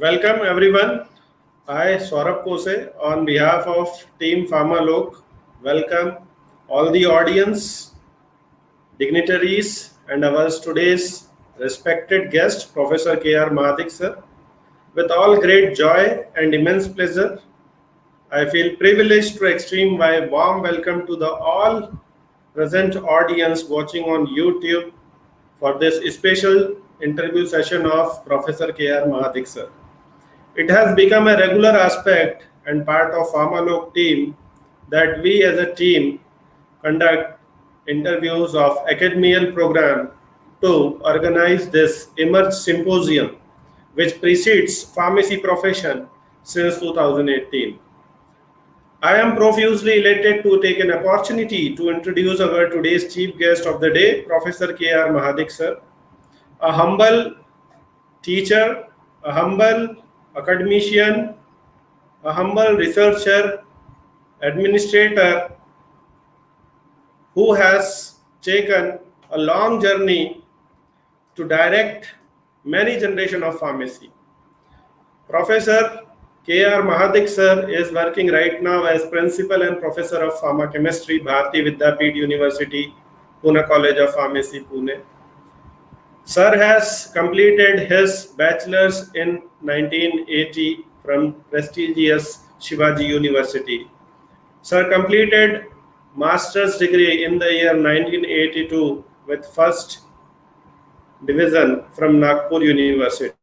Welcome everyone. I Saurabh Kose on behalf of Team Pharmalok. Welcome all the audience, dignitaries, and our today's respected guest, Professor K.R. Mahadik sir. With all great joy and immense pleasure, I feel privileged to extend my warm welcome to the all present audience watching on YouTube for this special interview session of Professor K.R. Mahadik sir. It has become a regular aspect and part of Pharmalok team that we as a team conduct interviews of academial program to organize this Emerge Symposium, which precedes pharmacy profession since 2018. I am profusely elated to take an opportunity to introduce our today's chief guest of the day, Professor K.R. Mahadik sir, a humble teacher, a humble academician, a humble researcher, administrator who has taken a long journey to direct many generation of pharmacy. Professor K.R. Mahadik sir is working right now as principal and professor of pharmacochemistry, Bharati Vidyapeeth University, Pune College of Pharmacy, Pune. Sir has completed his bachelor's in 1980 from prestigious Shivaji University. Sir completed master's degree in the year 1982 with first division from Nagpur University.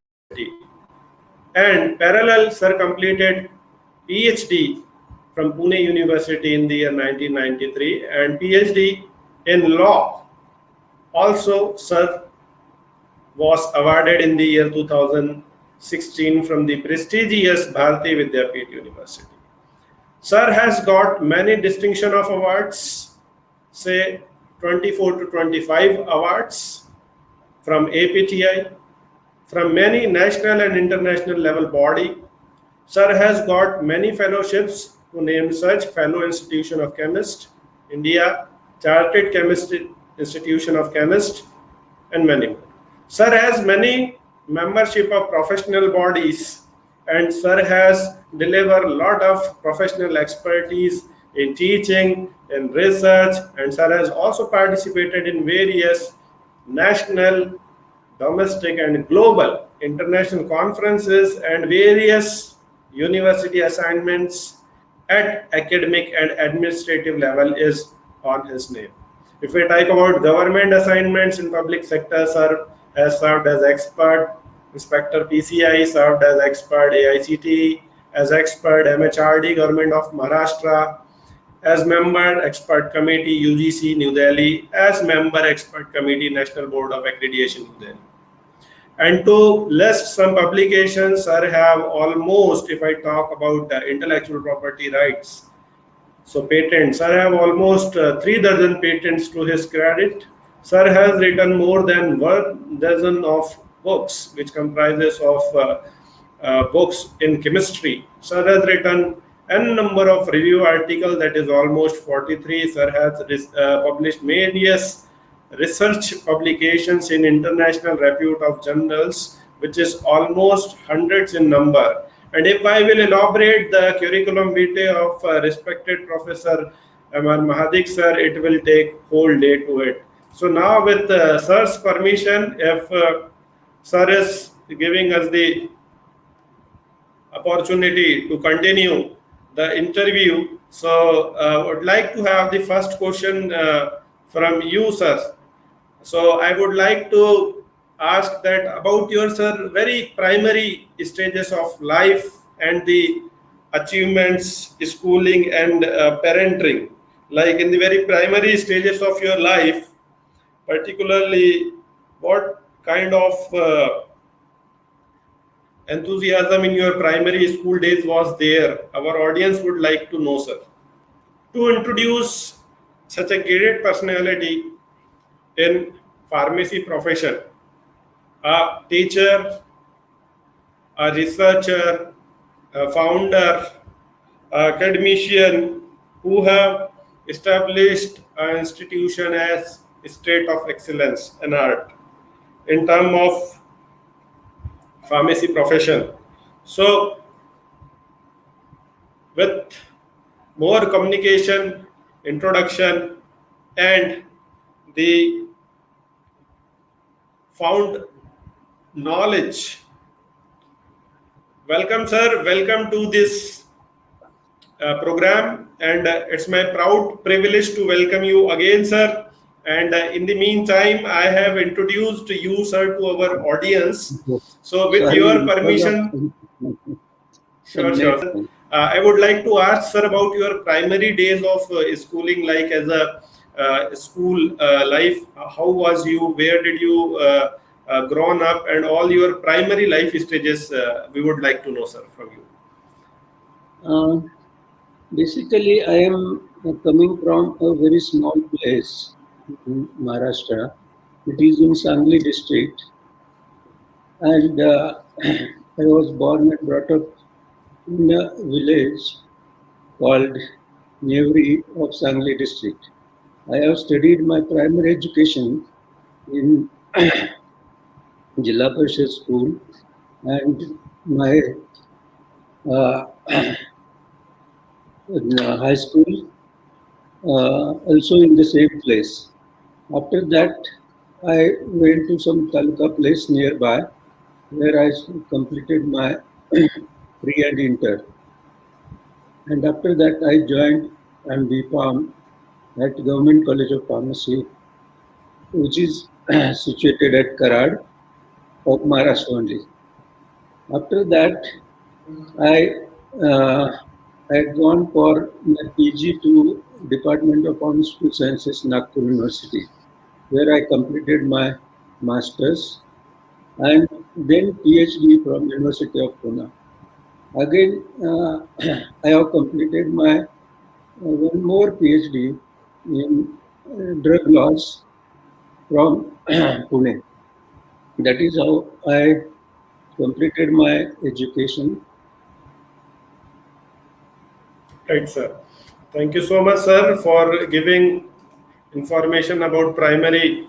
And parallel, sir completed PhD from Pune University in the year 1993 and PhD in law. Also, sir was awarded in the year 2016 from the prestigious Bharati Vidyapeeth University. Sir has got many distinction of awards, say 24 to 25 awards from APTI, from many national and international level body. Sir has got many fellowships to name such Fellow Institution of Chemists, India, Chartered Chemist Institution of Chemists, and many more. Sir has many membership of professional bodies and sir has delivered a lot of professional expertise in teaching, in research, and sir has also participated in various national, domestic, and global international conferences and various university assignments at academic and administrative level is on his name. If we talk about government assignments in public sector, sir has served as expert inspector PCI, served as expert AICT, as expert MHRD Government of Maharashtra, as member expert committee UGC New Delhi, as member expert committee National Board of Accreditation New Delhi. And to list some publications, sir have almost, if I talk about intellectual property rights, so patents, sir have almost 3 dozen patents to his credit. Sir has written more than 1 dozen of books, which comprises of books in chemistry. Sir has written n number of review articles, that is almost 43. Sir has published various research publications in international repute of journals, which is almost hundreds in number. And if I will elaborate the curriculum vitae of respected Professor M.R. Mahadik sir, it will take whole day to it. So now with sir's permission, if sir is giving us the opportunity to continue the interview, so I would like to have the first question from you, sir. So I would like to ask that about your, sir, very primary stages of life and the achievements, schooling and parenting. Like in the very primary stages of your life, particularly what kind of enthusiasm in your primary school days was there? Our audience would like to know, sir. To introduce such a great personality in pharmacy profession, a teacher, a researcher, a founder, a academician who have established an institution as a state of excellence in art in terms of pharmacy profession. So with more communication, introduction, and the found knowledge. Welcome, sir. Welcome to this program, and it's my proud privilege to welcome you again, sir. And in the meantime, I have introduced you, sir, to our audience. So, with your permission, sure. I would like to ask, sir, about your primary days of schooling, like as a school life. How was you? Where did you grown up, and all your primary life stages? We would like to know, sir, from you. Basically, I am coming from a very small place in Maharashtra. It is in Sangli district, and I was born and brought up in a village called Nevri of Sangli district. I have studied my primary education in Jilla Parishad school, and my high school also in the same place. After that, I went to some taluka place nearby where I completed my pre and inter. And after that, I joined B.Pharm at Government College of Pharmacy, which is situated at Karad of Maharashtra only. After that, I had gone for my PG to Department of Pharmaceutical Sciences, Nagpur University, where I completed my master's and then PhD from University of Pune. Again, I have completed my one more PhD in drug laws from Pune. That is how I completed my education. Right, sir. Thank you so much, sir, for giving information about primary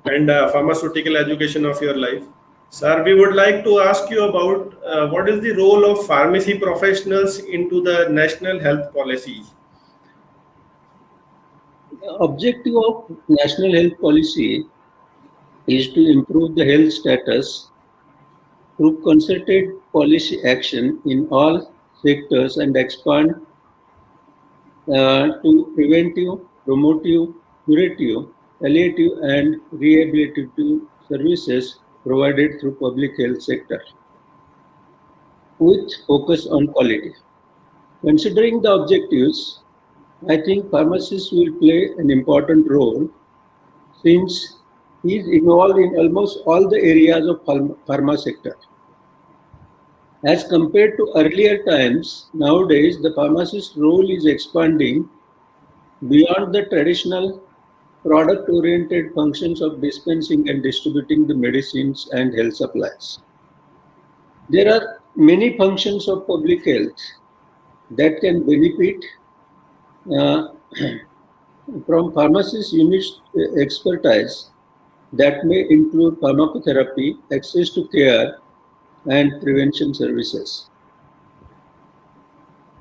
and pharmaceutical education of your life. Sir, we would like to ask you about what is the role of pharmacy professionals into the national health policy? The objective of national health policy is to improve the health status through concerted policy action in all sectors and expand to preventive, promotive, curative, palliative and rehabilitative services provided through public health sector with focus on quality. Considering the objectives, I think pharmacists will play an important role since he is involved in almost all the areas of pharma sector. As compared to earlier times, nowadays the pharmacist role is expanding beyond the traditional product-oriented functions of dispensing and distributing the medicines and health supplies. There are many functions of public health that can benefit from pharmacist unit expertise that may include pharmacotherapy, access to care, and prevention services.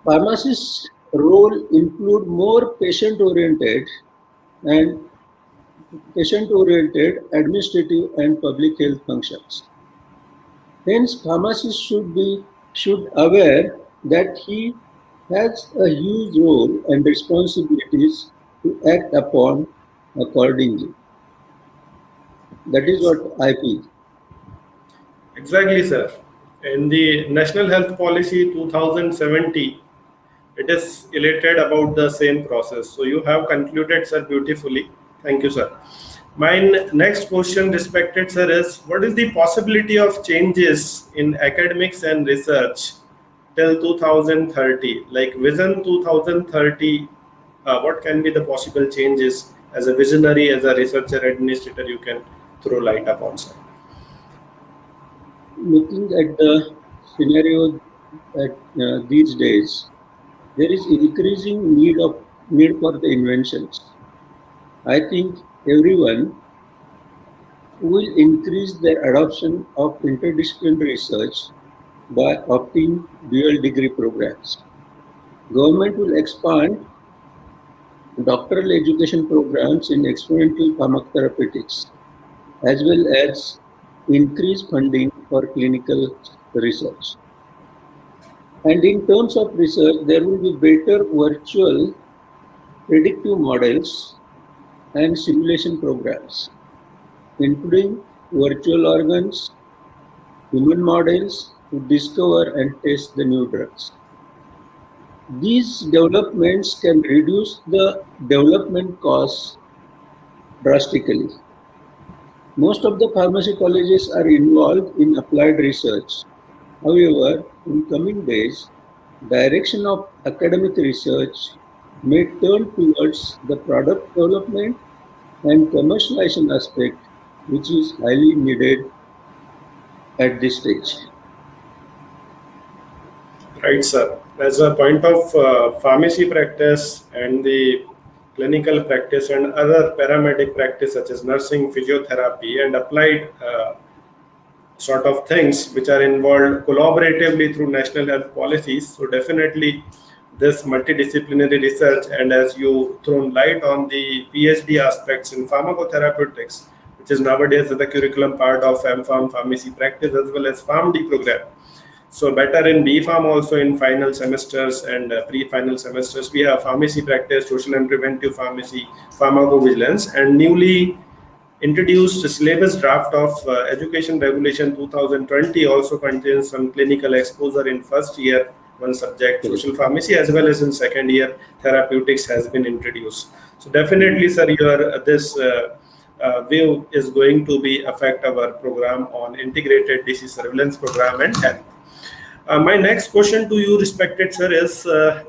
Pharmacists' role include more patient-oriented administrative and public health functions. Hence, pharmacist should aware that he has a huge role and responsibilities to act upon accordingly. That is what I feel. Exactly, sir. In the National Health Policy 2070, it is related about the same process. So you have concluded, sir, beautifully. Thank you, sir. My next question, respected sir, is what is the possibility of changes in academics and research till 2030? Like Vision 2030, what can be the possible changes as a visionary, as a researcher, administrator, you can throw light upon, sir? Looking at the scenario at these days, there is increasing need for the inventions. I think everyone will increase their adoption of interdisciplinary research by opting dual degree programs. Government will expand doctoral education programs in experimental pharmacotherapeutics, as well as increase funding for clinical research. And in terms of research, there will be better virtual predictive models and simulation programs, including virtual organs, human models to discover and test the new drugs. These developments can reduce the development costs drastically. Most of the pharmacy colleges are involved in applied research. However, in coming days, direction of academic research may turn towards the product development and commercialization aspect, which is highly needed at this stage. Right, sir. As a point of pharmacy practice and the clinical practice and other paramedic practice such as nursing, physiotherapy, and applied sort of things which are involved collaboratively through national health policies. So definitely this multidisciplinary research, and as you thrown light on the PhD aspects in pharmacotherapeutics, which is nowadays the curriculum part of MPharm pharmacy practice as well as PharmD program. So better in B.Pharm also in final semesters and pre-final semesters, we have pharmacy practice, social and preventive pharmacy, pharmacovigilance, and newly introduced syllabus draft of Education Regulation 2020 also contains some clinical exposure in first year, one subject, social pharmacy, as well as in second year, therapeutics has been introduced. So definitely, sir, your this view is going to be affect our program on integrated disease surveillance program and health. My next question to you, respected sir,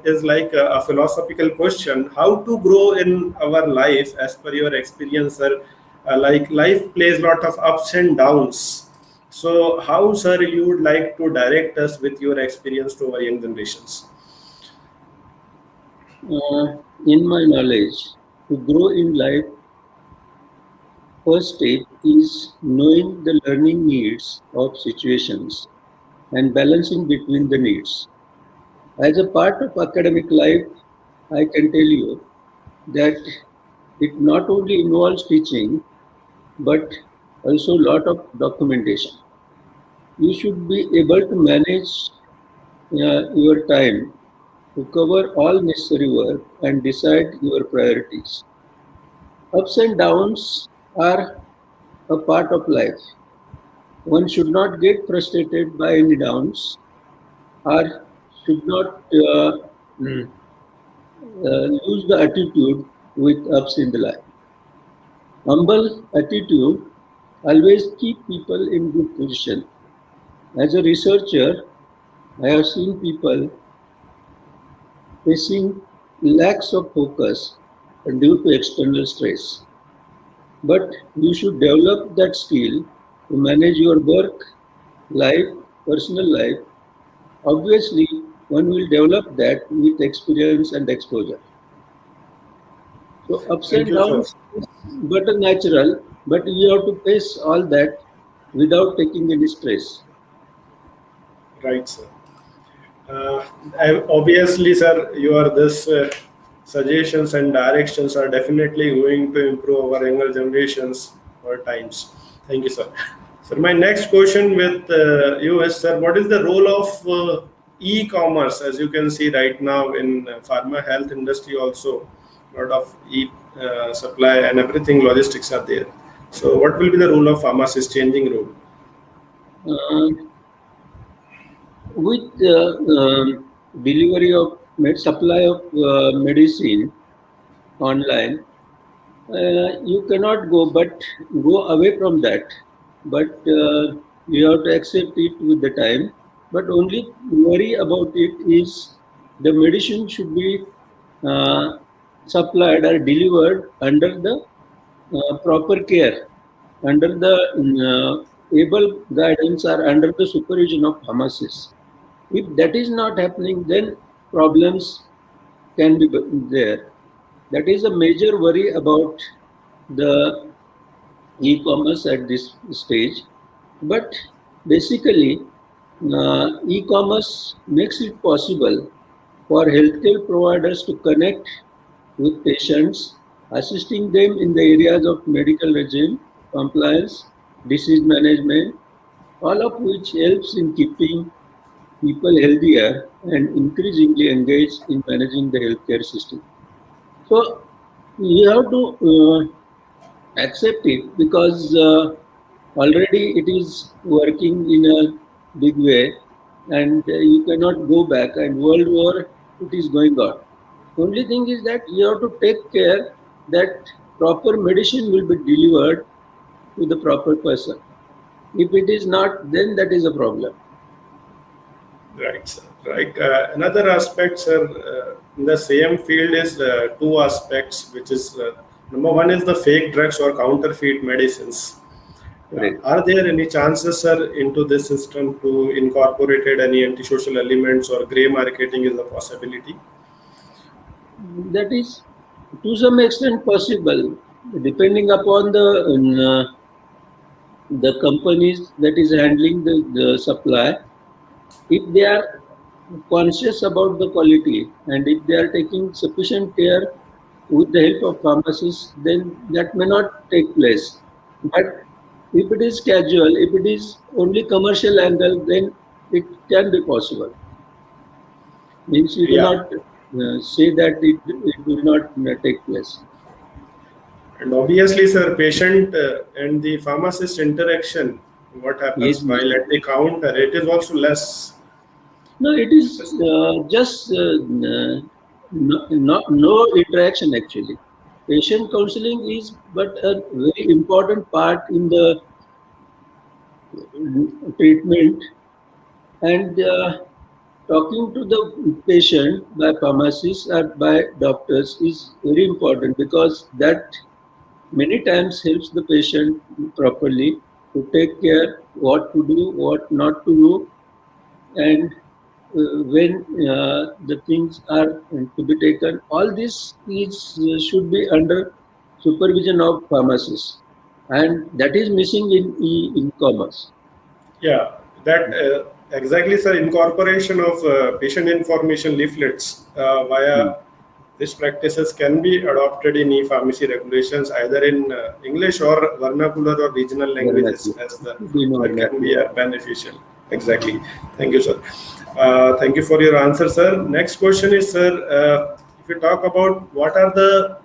is like a philosophical question: how to grow in our life as per your experience, sir? Like life plays a lot of ups and downs. So, how, sir, you would like to direct us with your experience to our young generations? In my knowledge, to grow in life, first step is knowing the learning needs of situations and balancing between the needs. As a part of academic life, I can tell you that it not only involves teaching, but also a lot of documentation. You should be able to manage your time to cover all necessary work and decide your priorities. Ups and downs are a part of life. One should not get frustrated by any downs or should not lose the attitude with ups in the life. Humble attitude always keep people in good position. As a researcher, I have seen people facing lacks of focus due to external stress. But you should develop that skill to manage your work, life, personal life. Obviously, one will develop that with experience and exposure. So ups Thank and you, sir. downs is but natural, but you have to face all that without taking any stress. Right, sir. Obviously, sir, your this suggestions and directions are definitely going to improve our younger generations or times. Thank you, sir. So my next question with you is, sir, what is the role of e-commerce? As you can see right now in pharma health industry, also a lot of supply and everything logistics are there. So what will be the role of pharmacist changing role? Uh, with delivery of supply of medicine online, you cannot go away from that. But you have to accept it with the time. But only worry about it is the medicine should be uh, supplied or delivered under the proper care, under the able guidance or under the supervision of pharmacists. If that is not happening, then problems can be there. That is a major worry about the e-commerce at this stage, but basically e-commerce makes it possible for healthcare providers to connect with patients, assisting them in the areas of medical regime, compliance, disease management, all of which helps in keeping people healthier and increasingly engaged in managing the healthcare system. So you have to accept it because already it is working in a big way and you cannot go back, and world war it is going on. Only thing is that you have to take care that proper medicine will be delivered to the proper person. If it is not, then that is a problem. Right, sir. Right. Another aspect, sir, in the same field is two aspects, which is number one is the fake drugs or counterfeit medicines. Right. Are there any chances, sir, into this system to incorporated any antisocial elements or grey marketing is a possibility? That is to some extent possible, depending upon the companies that is handling the supply. If they are conscious about the quality and if they are taking sufficient care with the help of pharmacists, then that may not take place. But if it is casual, if it is only commercial angle, then it can be possible. Means you Yeah. cannot say that it will not take place. And obviously, sir, patient and the pharmacist interaction, what happens Yes, while at the counter, it is also less. no, it is just no interaction actually. Patient counseling is but a very important part in the treatment, and talking to the patient by pharmacists or by doctors is very important because that many times helps the patient properly to take care what to do, what not to do, and when the things are to be taken. All this is should be under supervision of pharmacists, and that is missing in e-commerce. Yeah, that exactly, sir. Incorporation of patient information leaflets via these practices can be adopted in e-pharmacy regulations, either in English or vernacular or regional languages, as that can be beneficial. Exactly. Thank you, sir. Thank you for your answer, sir. Next question is, sir, if you talk about what are the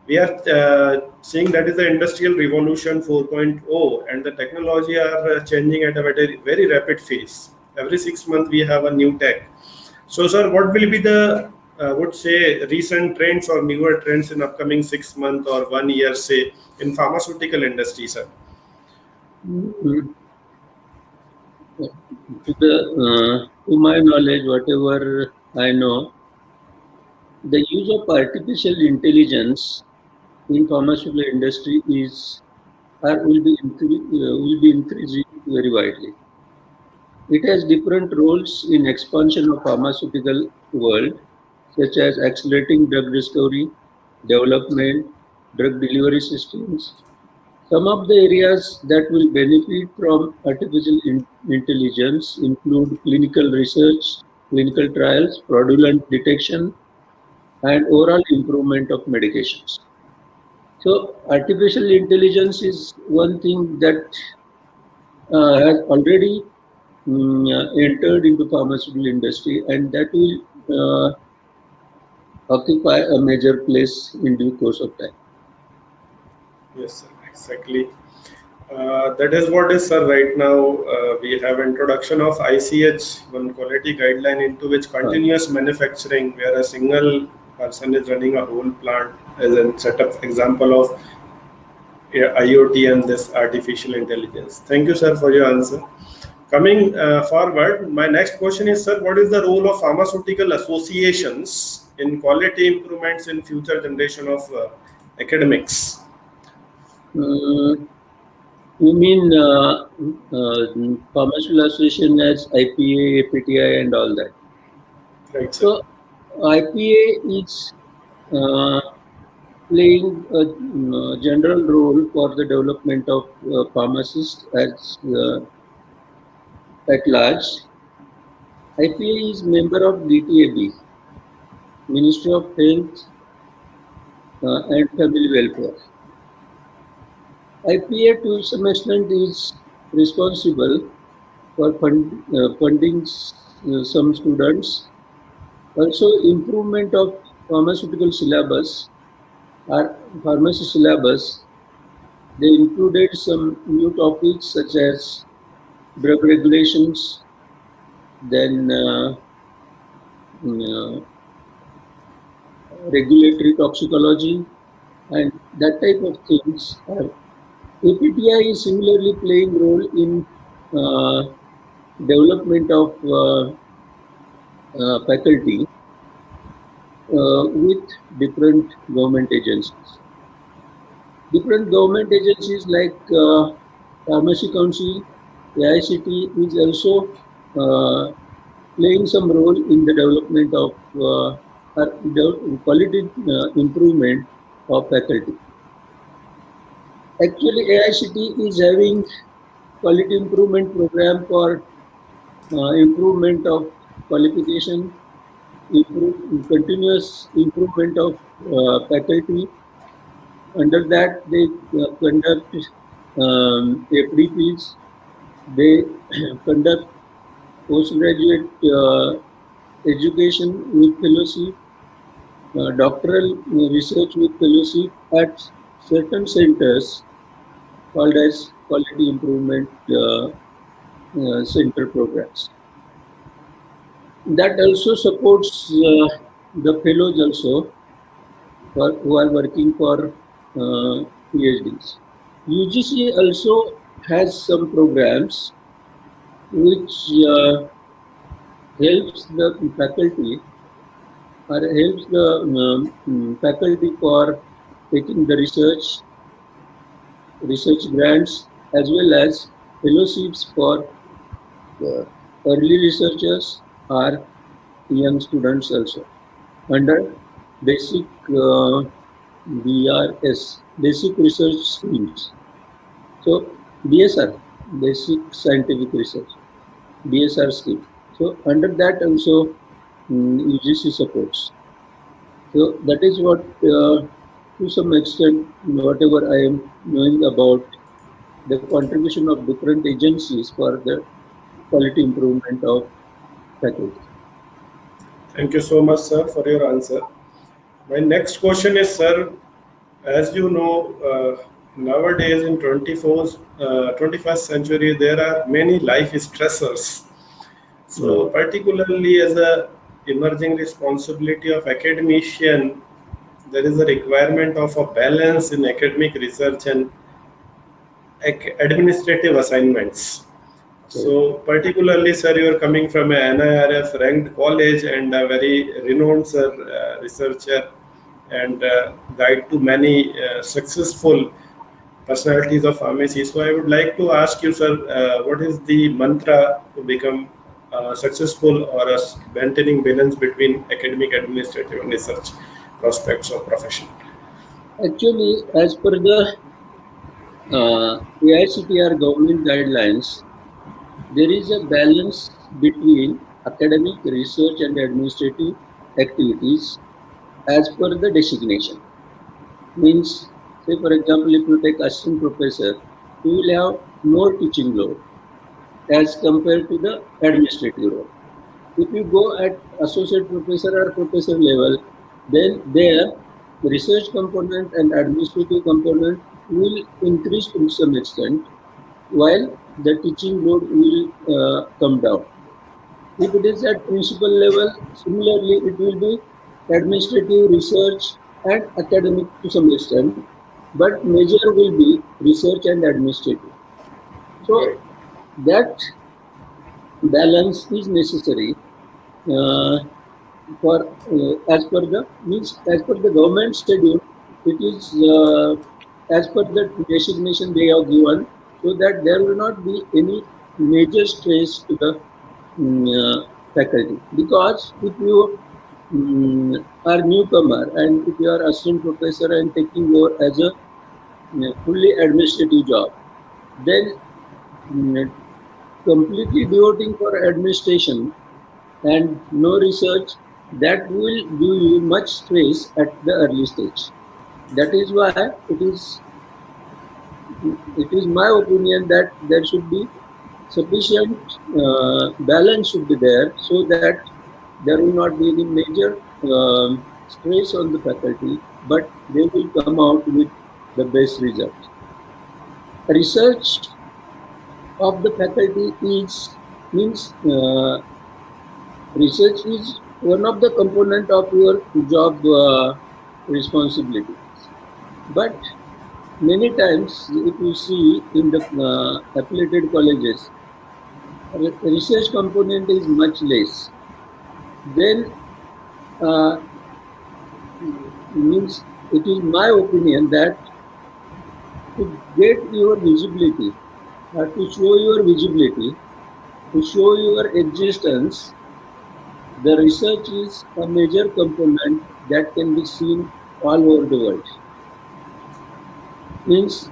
we are seeing that is the industrial revolution 4.0 and the technology are changing at a very rapid pace. Every 6 months we have a new tech. So, sir, what will be the would say recent trends or newer trends in upcoming 6 months or 1 year, say, in pharmaceutical industry, sir? To my knowledge, whatever I know, the use of artificial intelligence in pharmaceutical industry will be increasing very widely. It has different roles in expansion of pharmaceutical world, such as accelerating drug discovery, development, drug delivery systems. Some of the areas that will benefit from artificial intelligence include clinical research, clinical trials, fraudulent detection, and overall improvement of medications. So artificial intelligence is one thing that has already entered into pharmaceutical industry, and that will occupy a major place in due course of time. Yes, sir, exactly. That is what is, sir. Right now, we have introduction of ICH, one quality guideline into which continuous manufacturing, where a single person is running a whole plant, as a setup example of IoT and this artificial intelligence. Thank you, sir, for your answer. Coming forward, my next question is, sir, what is the role of pharmaceutical associations in quality improvements in future generation of academics? You mean pharmaceutical association as IPA, APTI, and all that? Right, sir. So IPA is playing a general role for the development of pharmacists at large. IPA is member of DTAB, Ministry of Health and Family Welfare. IPA to some extent is responsible for funding some students. Also, improvement of pharmaceutical syllabus or pharmacy syllabus. They included some new topics such as drug regulations, then regulatory toxicology, and that type of things. APTI is similarly playing role in development of faculty with different government agencies. Different government agencies like Pharmacy Council, AICT is also playing some role in the development of quality improvement of faculty. Actually, AICT is having quality improvement program for improvement of qualification, continuous improvement of faculty. Under that, they conduct FDPs, they conduct postgraduate education with fellowship, doctoral research with fellowship at certain centers called as quality improvement center programs. That also supports the fellows also who are working for PhDs. UGC also has some programs which helps the faculty or helps the faculty for taking the research grants as well as fellowships for early researchers or young students also under basic BRS, basic research schemes. So BSR, basic scientific research, BSR scheme. So under that also UGC supports. So that is what to some extent whatever I am knowing about the contribution of different agencies for the quality improvement of faculty. Thank you so much, sir, for your answer. My next question is, sir, as you know, nowadays in 21st century, there are many life stressors. So particularly as a emerging responsibility of academician, there is a requirement of a balance in academic research and administrative assignments. So particularly, sir, you are coming from a NIRF ranked college and a very renowned researcher and guide to many successful personalities of pharmacy. So I would like to ask you, sir, what is the mantra to become successful or maintaining balance between academic, administrative, and research prospects of profession? Actually, as per the AICTR government guidelines, there is a balance between academic, research, and administrative activities as per the designation. Means, say for example, if you take assistant professor, you will have more teaching load as compared to the administrative role. If you go at associate professor or professor level, then there the research component and administrative component will increase to some extent, while the teaching load will come down. If it is at principal level, similarly it will be administrative, research, and academic to some extent, but major will be research and administrative. So that balance is necessary for as per the government schedule. It is as per the designation they have given, so that there will not be any major stress to the faculty. Because if you are newcomer, and if you are assistant professor and taking over as a fully administrative job, then completely devoting for administration and no research, that will give you much stress at the early stage. That is why it is my opinion that there should be sufficient balance should be there, so that there will not be any major stress on the faculty, but they will come out with the best results. Research of the faculty means research is one of the component of your job responsibilities. But many times, if you see in the affiliated colleges, research component is much less. Then means it is my opinion that to get your visibility, to show your visibility, to show your existence, the research is a major component that can be seen all over the world. Means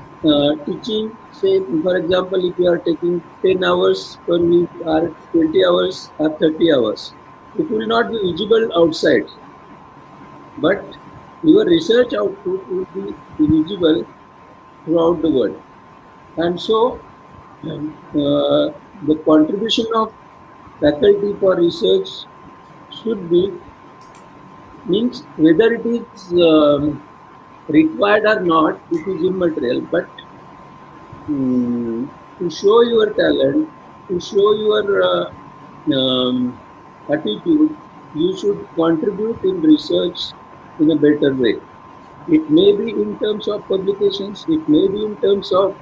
teaching, say, for example, if you are taking 10 hours per week or 20 hours or 30 hours, it will not be visible outside. But your research output will be visible throughout the world. And so the contribution of faculty for research should be, means whether it is required or not, it is immaterial, but to show your talent, to show your attitude, you should contribute in research in a better way. It may be in terms of publications, it may be in terms of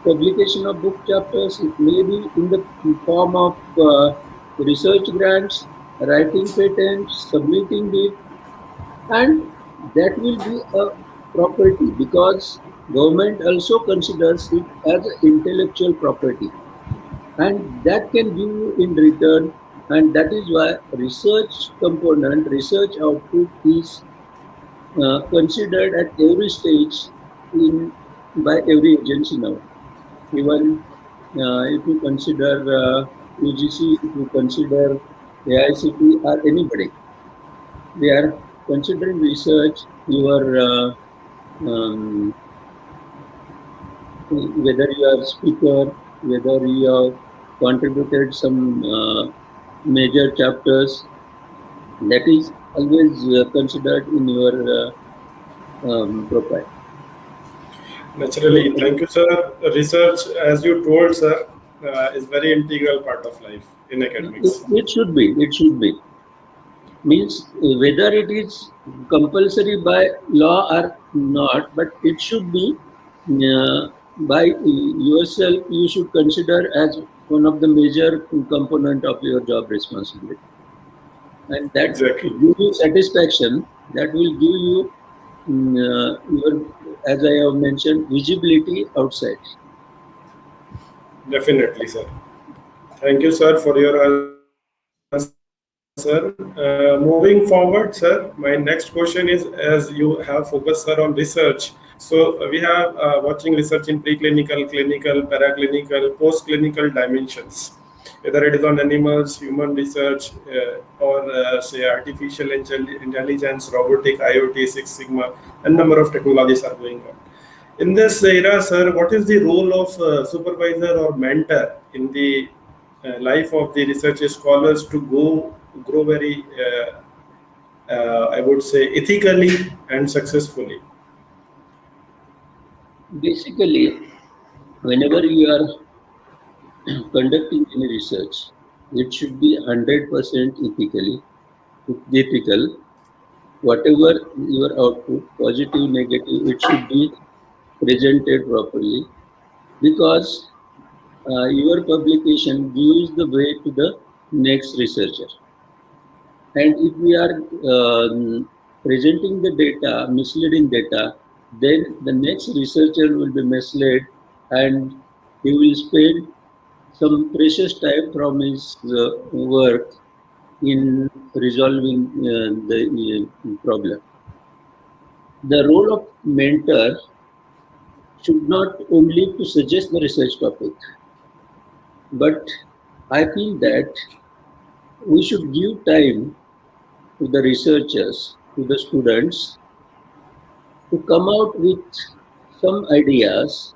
publication of book chapters, it may be in the form of research grants, writing patents, submitting it, and that will be a property because government also considers it as intellectual property, and that can give you in return, and that is why research component, research output is considered at every stage by every agency now. Even if you consider UGC, if you consider AICT or anybody, they are considering research, your whether you are speaker, whether you have contributed some major chapters, that is always considered in your profile. Naturally, thank you, sir. Research, as you told, sir, is very integral part of life in academics. It should be. It should be. Means whether it is compulsory by law or not, but it should be by yourself. You should consider as one of the major component of your job responsibility, and that Exactly. give you satisfaction. That will give you your, as I have mentioned, visibility outside. Definitely, sir. Thank you, sir, for your answer. Moving forward, sir, my next question is, as you have focused, sir, on research. So we have watching research in preclinical, clinical, paraclinical, post-clinical dimensions. Whether it is on animals, human research, or say artificial intelligence, robotic, IoT, Six Sigma, a number of technologies are going on. In this era, sir, what is the role of supervisor or mentor in the life of the research scholars to grow very, I would say, ethically and successfully? Basically, whenever you are conducting any research, it should be 100% ethical. Whatever your output, positive, negative, it should be presented properly, because your publication gives the way to the next researcher. And if we are presenting the data, misleading data, then the next researcher will be misled and he will spend some precious time from his work in resolving the problem. The role of mentor should not only to suggest the research topic, but I feel that we should give time to the researchers, to the students, to come out with some ideas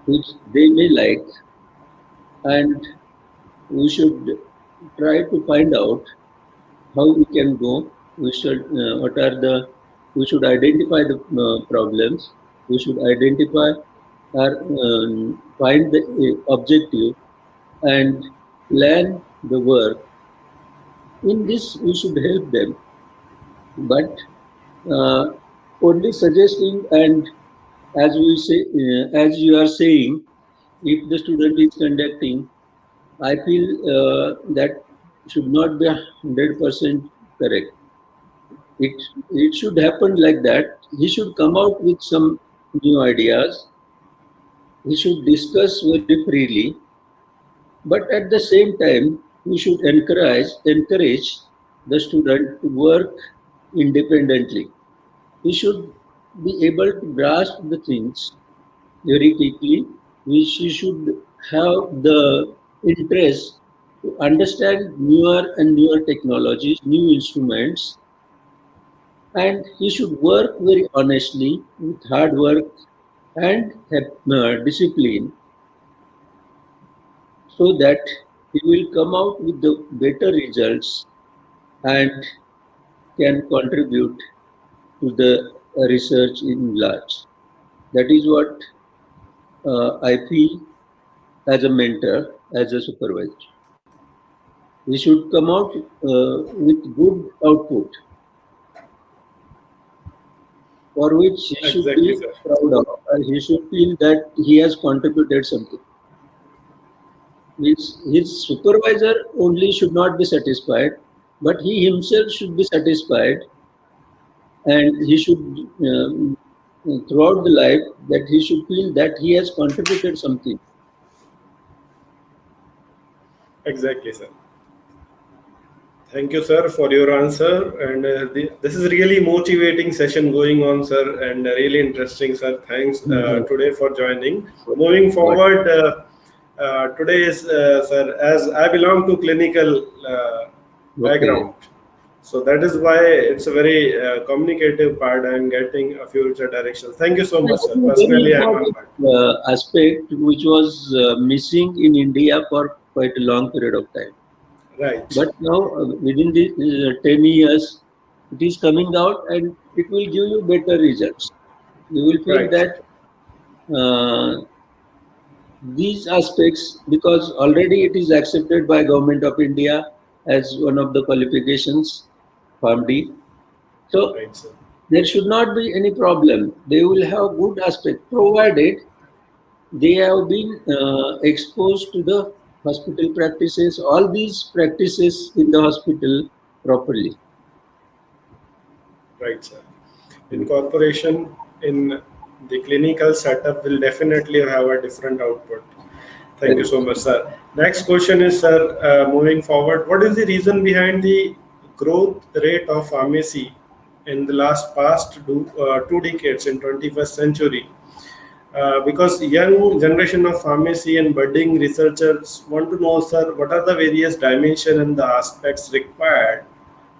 which they may like, and we should try to find out how we can go. We should we should identify the problems. We should identify or find the objective and plan the work. In this, we should help them, but only suggesting and as we say, as you are saying, if the student is conducting, I feel that should not be 100% correct. It should happen like that. He should come out with some new ideas. He should discuss very freely, but at the same time, we should encourage the student to work independently. He should be able to grasp the things very quickly. He should have the interest to understand newer and newer technologies, new instruments, and he should work very honestly with hard work and discipline so that he will come out with the better results and can contribute to the research in large. That is what I feel as a mentor, as a supervisor. He should come out with good output for which he should Exactly, be sir. proud of, and he should feel that he has contributed something. His supervisor only should not be satisfied, but he himself should be satisfied, and he should throughout the life that he should feel that he has contributed something. Exactly, sir. Thank you, sir, for your answer. And this is really motivating session going on, sir, and really interesting, sir. Thanks today for joining. Moving forward, today is, sir, as I belong to clinical background, so that is why it's a very communicative part. I'm getting a future directions. Thank you so much, sir. Personally, I'm humbled. Aspect which was missing in India for quite a long period of time. Right. But now, within the 10 years, it is coming out and it will give you better results. You will feel Right. that these aspects, because already it is accepted by Government of India as one of the qualifications, PharmD. So Right, sir. there should not be any problem. They will have good aspect, provided they have been exposed to the hospital practices, all these practices in the hospital properly. Right, sir. Incorporation in the clinical setup will definitely have a different output. Thank you so much, sir. Next question is, sir, moving forward, what is the reason behind the growth rate of pharmacy in the past 2 decades in 21st century? Because young generation of pharmacy and budding researchers want to know, sir, what are the various dimensions and the aspects required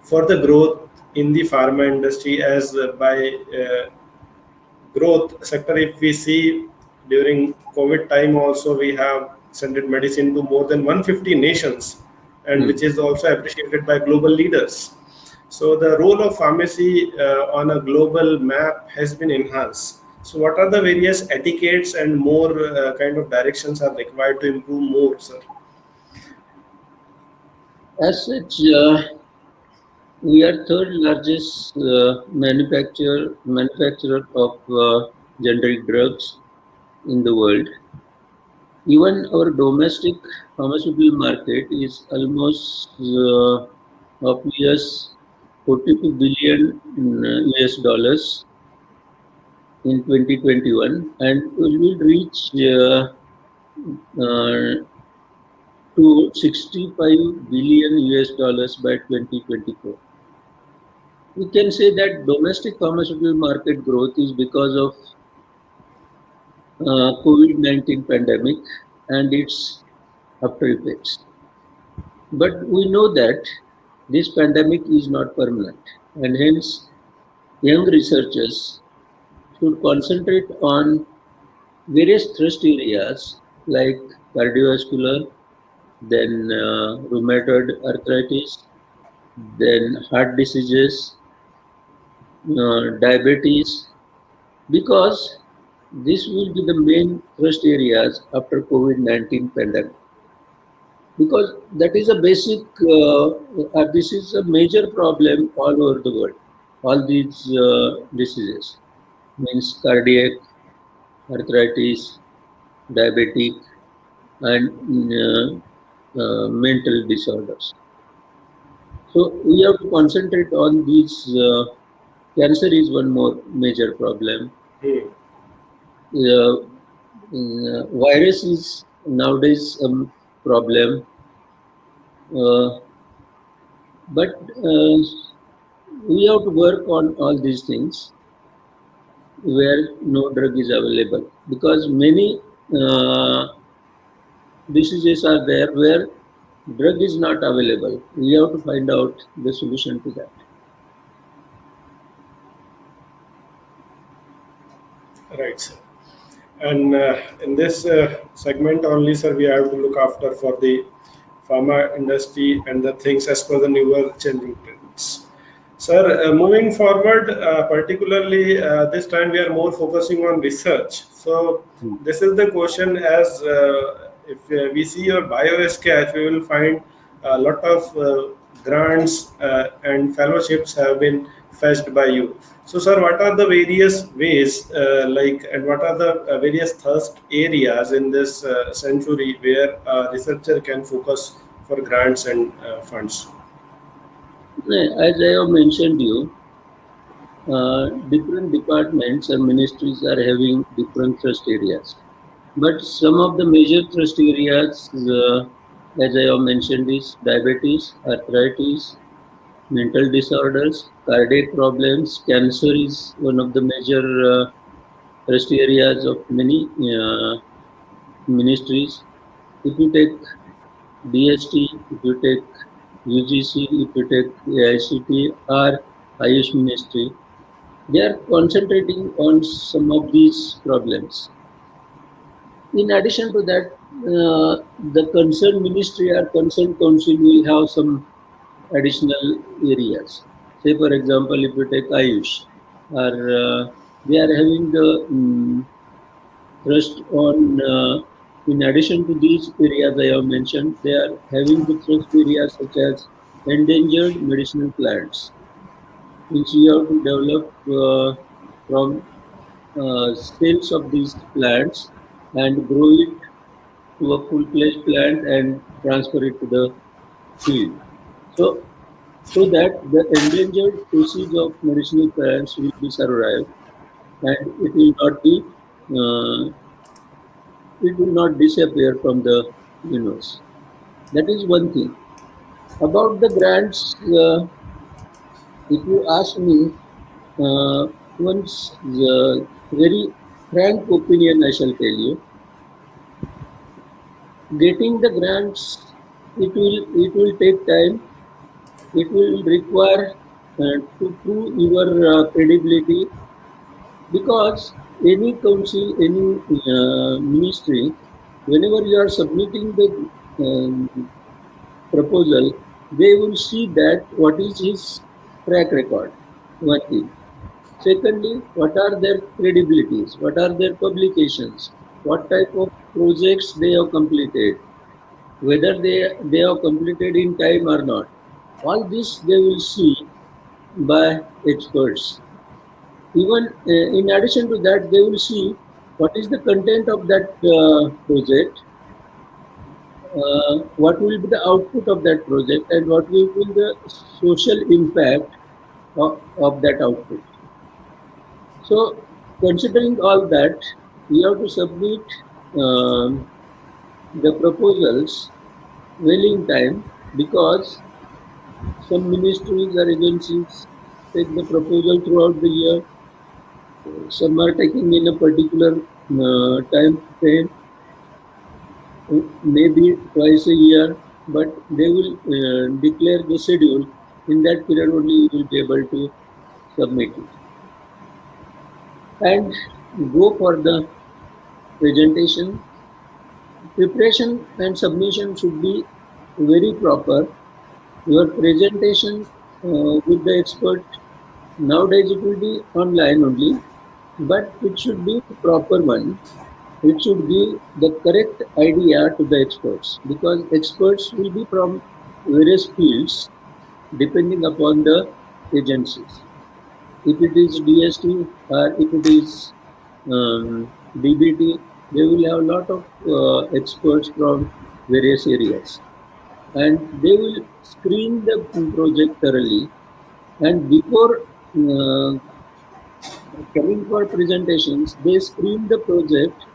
for the growth in the pharma industry, as by growth sector, if we see during COVID time also, we have sent medicine to more than 150 nations, and which is also appreciated by global leaders. So the role of pharmacy on a global map has been enhanced. So what are the various etiquettes and more kind of directions are required to improve more, sir? As such, we are third largest manufacturer of generic drugs in the world. Even our domestic pharmaceutical market is almost of US 42 billion US dollars in 2021, and we will reach to 65 billion US dollars by 2024. We can say that domestic pharmaceutical market growth is because of COVID-19 pandemic and its after effects. But we know that this pandemic is not permanent, and hence young researchers should concentrate on various thrust areas like cardiovascular, then rheumatoid arthritis, then heart diseases, diabetes, because this will be the main thrust areas after COVID-19 pandemic. Because that is a basic, this is a major problem all over the world. All these diseases means cardiac, arthritis, diabetic, and mental disorders. So we have to concentrate on these. Cancer is one more major problem. Virus is nowadays a problem, but we have to work on all these things where no drug is available, because many diseases are there where drug is not available. We have to find out the solution to that. Right, sir. And in this segment only, sir, we have to look after for the pharma industry and the things as per the newer changing trends. Sir, moving forward, particularly this time we are more focusing on research. So this is the question as if we see your BioSCAF, we will find a lot of grants and fellowships have been fetched by you. So, sir, what are the various ways, and what are the various thrust areas in this century where a researcher can focus for grants and funds? As I have mentioned you, different departments and ministries are having different thrust areas. But some of the major thrust areas, as I have mentioned, is diabetes, arthritis, mental disorders, cardiac problems. Cancer is one of the major thrust areas of many ministries. If you take DST, if you take UGC, if you take AICT or Ayush Ministry, they are concentrating on some of these problems. In addition to that, the concerned ministry or concerned council will have some additional areas. Say, for example, if you take Ayush, or they are having the thrust on, in addition to these areas I have mentioned, they are having the thrust areas such as endangered medicinal plants, which we have to develop from sales of these plants and grow it to a full-fledged plant and transfer it to the field. So that the endangered species of medicinal plants will be survived and it will not disappear from the universe. That is one thing. About the grants, if you ask me, once the very frank opinion I shall tell you, getting the grants, it will take time. It will require to prove your credibility, because any council, any ministry, whenever you are submitting the proposal, they will see that what is his track record, one thing. Secondly, what are their credibilities, what are their publications, what type of projects they have completed, whether they have completed in time or not. All this they will see by experts. Even in addition to that, they will see what is the content of that project, what will be the output of that project, and what will be the social impact of that output. So, considering all that, we have to submit the proposals wailing time because some ministries or agencies take the proposal throughout the year. Some are taking in a particular time frame, maybe twice a year, but they will declare the schedule. In that period only you will be able to submit it. And go for the presentation. Preparation and submission should be very proper. Your presentation with the expert, nowadays it will be online only, but it should be proper one. It should give the correct idea to the experts because experts will be from various fields depending upon the agencies. If it is DST or if it is DBT, they will have a lot of experts from various areas and they will screen the project thoroughly. And before coming for presentations, they screen the project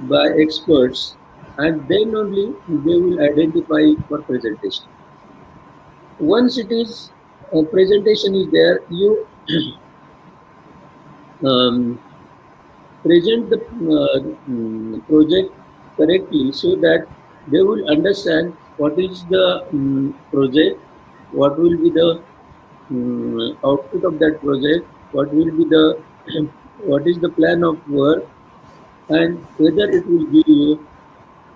by experts and then only they will identify for presentation. Once it is presentation is there, you present the project correctly so that they will understand what is the project, what will be the output of that project, what will be the what is the plan of work, and whether it will give you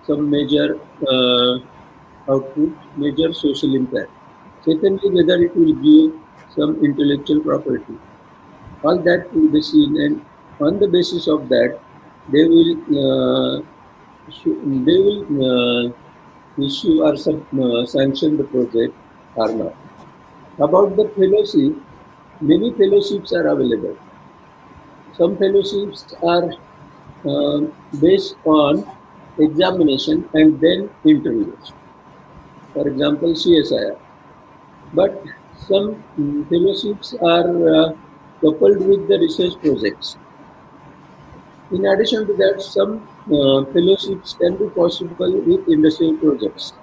some major output, major social impact. Secondly, whether it will give some intellectual property. All that will be seen, and on the basis of that, they will issue or sanction the project or not. About the fellowship, many fellowships are available. Some fellowships are based on examination and then interviews. For example, CSIR. But some fellowships are coupled with the research projects. In addition to that, some fellowships can be possible with industrial projects,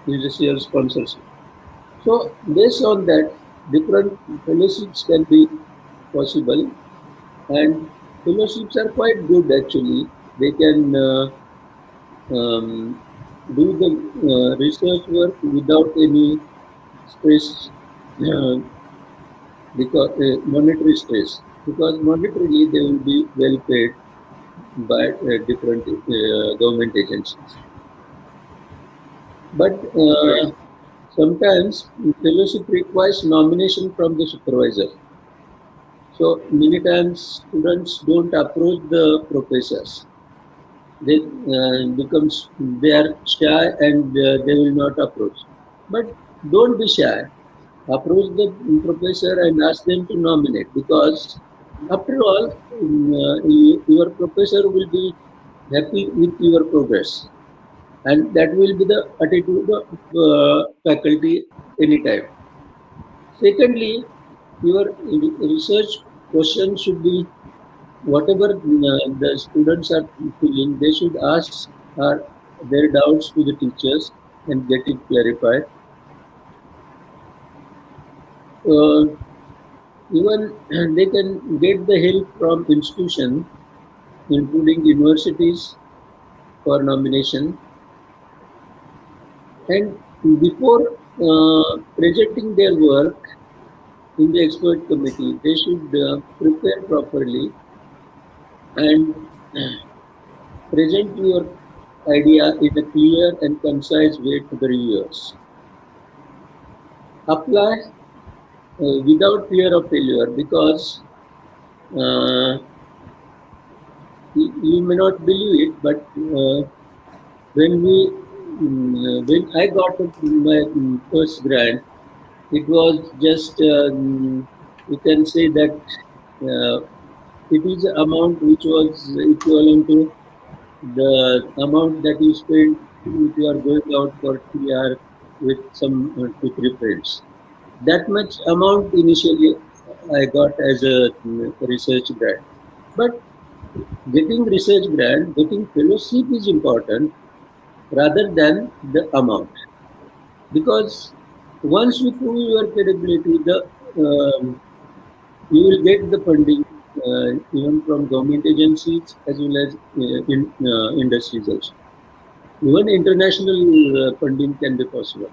industrial sponsorship. So based on that, different fellowships can be possible, and fellowships are quite good actually. They can do the research work without any stress, because monetary stress, because monetarily they will be well paid by different government agencies. But sometimes fellowship requires nomination from the supervisor. So many times students don't approach the professors. They they are shy and they will not approach. But don't be shy. Approach the professor and ask them to nominate, because after all, your professor will be happy with your progress, and that will be the attitude of faculty anytime. Secondly, your research question should be whatever the students are feeling, they should ask their doubts to the teachers and get it clarified. Even they can get the help from institutions, including universities, for nomination. And before presenting their work in the expert committee, they should prepare properly and present your idea in a clear and concise way to the reviewers. Apply without fear of failure, because you may not believe it, but when I got my first grant, it was just you can say that it is an amount which was equivalent to the amount that you spend if you are going out for 3 hours with some 2-3 friends. That much amount initially I got as a research grant. But getting research grant, getting fellowship is important. rather than the amount. Because once you prove your credibility, you will get the funding even from government agencies as well as industries also. Even international funding can be possible.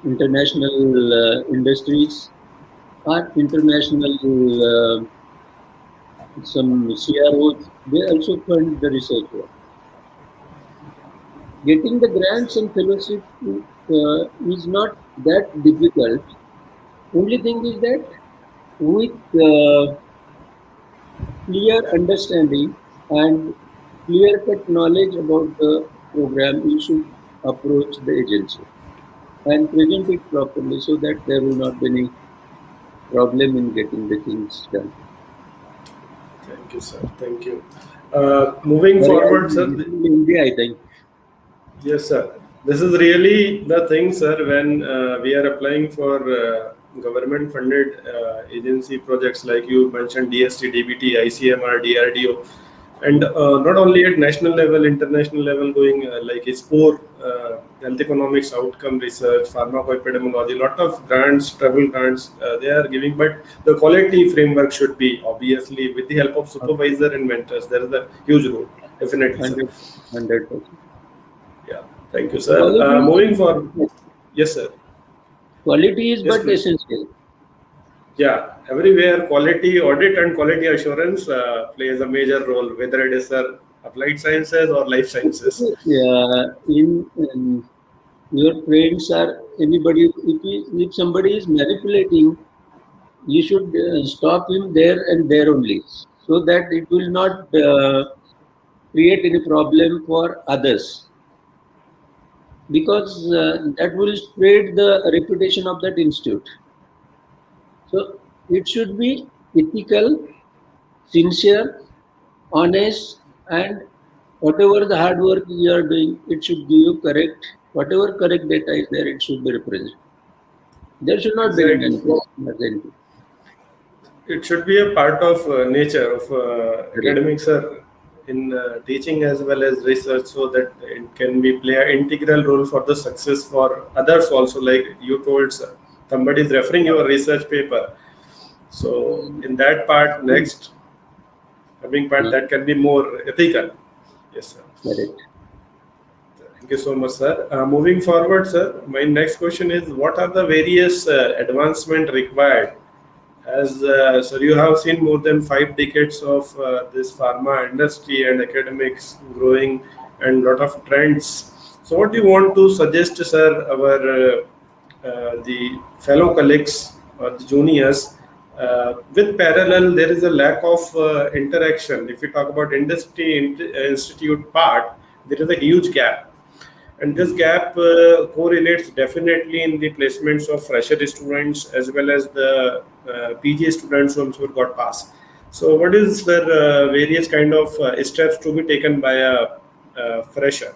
International industries or international some CROs, they also fund the research work. Getting the grants and fellowship is not that difficult. Only thing is that with clear understanding and clear cut knowledge about the program, you should approach the agency and present it properly so that there will not be any problem in getting the things done. Thank you, sir. Thank you. Moving Sorry, forward, sir. in India, I think. Yes, sir. This is really the thing, sir, when we are applying for government funded agency projects like you mentioned DST, DBT, ICMR, DRDO, and not only at national level, international level, going like SPORE, health economics, outcome research, pharmacoepidemiology, lot of grants, travel grants they are giving, but the quality framework should be obviously with the help of supervisor and mentors. There is a huge role, definitely, sir. 100%. Yeah, thank you, sir. Moving forward, yes, sir. Quality is Yes, but please. essential. Yeah, everywhere quality audit and quality assurance plays a major role, whether it is applied sciences or life sciences. In your friends or anybody, if somebody is manipulating, you should stop him there and there only, so that it will not create any problem for others. Because that will spread the reputation of that institute. So it should be ethical, sincere, honest, and whatever the hard work you are doing, it should give you correct, whatever correct data is there, it should be represented. There should not be any Exactly. manipulation. It should be a part of nature of academics, sir, in teaching as well as research, so that it can be play an integral role for the success for others also. Like you told, sir, somebody is referring your research paper. So in that part, next coming part, that can be more ethical. Yes, sir. Correct. Thank you so much, sir. Moving forward, sir, my next question is: what are the various advancement required? As sir, you have seen more than 5 decades of this pharma industry and academics growing, and lot of trends. So, what do you want to suggest, sir, our the fellow colleagues or the juniors? With parallel, there is a lack of interaction. If you talk about industry institute part, there is a huge gap, and this gap correlates definitely in the placements of fresher students as well as the PG students who also got passed. So, what is the various kind of steps to be taken by a fresher?